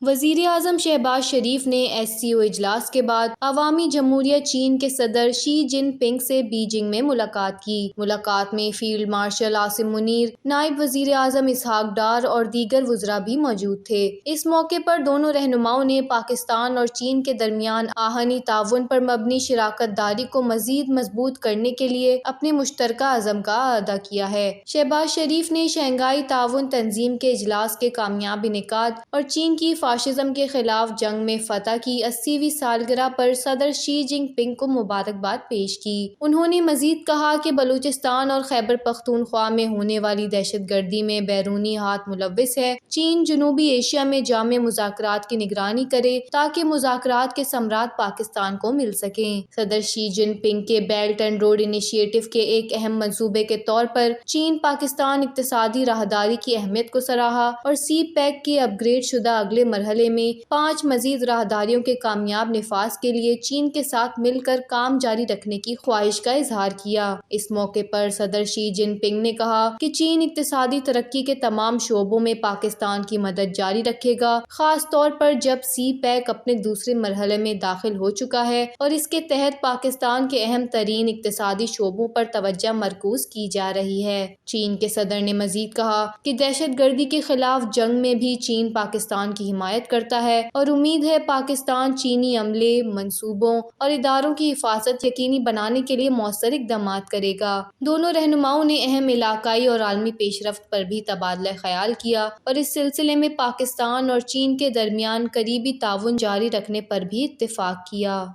وزیر اعظم شہباز شریف نے S C او اجلاس کے بعد عوامی جمہوریہ چین کے صدر شی جن پنگ سے بیجنگ میں ملاقات کی۔ ملاقات میں فیلڈ مارشل عاصم منیر، نائب وزیر اعظم اسحاق ڈار اور دیگر وزراء بھی موجود تھے۔ اس موقع پر دونوں رہنماؤں نے پاکستان اور چین کے درمیان آہنی تعاون پر مبنی شراکت داری کو مزید مضبوط کرنے کے لیے اپنے مشترکہ عزم کا اعادہ کیا ہے۔ شہباز شریف نے شنگھائی تعاون تنظیم کے اجلاس کے کامیاب انعقاد اور چین کی فاشزم کے خلاف جنگ میں فتح کی 80ویں سالگرہ پر صدر شی جن پنگ کو مبارکباد پیش کی۔ انہوں نے مزید کہا کہ بلوچستان اور خیبر پختونخوا میں ہونے والی دہشت گردی میں بیرونی ہاتھ ملوث ہے۔ چین جنوبی ایشیا میں جامع مذاکرات کی نگرانی کرے تاکہ مذاکرات کے ثمرات پاکستان کو مل سکیں۔ صدر شی جن پنگ کے بیلٹ اینڈ روڈ انیشیٹو کے ایک اہم منصوبے کے طور پر چین پاکستان اقتصادی راہداری کی اہمیت کو سراہا اور سی پیک کی اپ گریڈ شدہ اگلے مرحلے میں 5 مزید راہداریوں کے کامیاب نفاذ کے لیے چین کے ساتھ مل کر کام جاری رکھنے کی خواہش کا اظہار کیا۔ اس موقع پر صدر شی جن پنگ نے کہا کہ چین اقتصادی ترقی کے تمام شعبوں میں پاکستان کی مدد جاری رکھے گا، خاص طور پر جب سی پیک اپنے دوسرے مرحلے میں داخل ہو چکا ہے اور اس کے تحت پاکستان کے اہم ترین اقتصادی شعبوں پر توجہ مرکوز کی جا رہی ہے۔ چین کے صدر نے مزید کہا کہ دہشت گردی کے خلاف جنگ میں بھی چین پاکستان کی حمایت کرتا ہے اور امید ہے پاکستان چینی عملے، منصوبوں اور اداروں کی حفاظت یقینی بنانے کے لیے مؤثر اقدامات کرے گا۔ دونوں رہنماؤں نے اہم علاقائی اور عالمی پیش رفت پر بھی تبادلہ خیال کیا اور اس سلسلے میں پاکستان اور چین کے درمیان قریبی تعاون جاری رکھنے پر بھی اتفاق کیا۔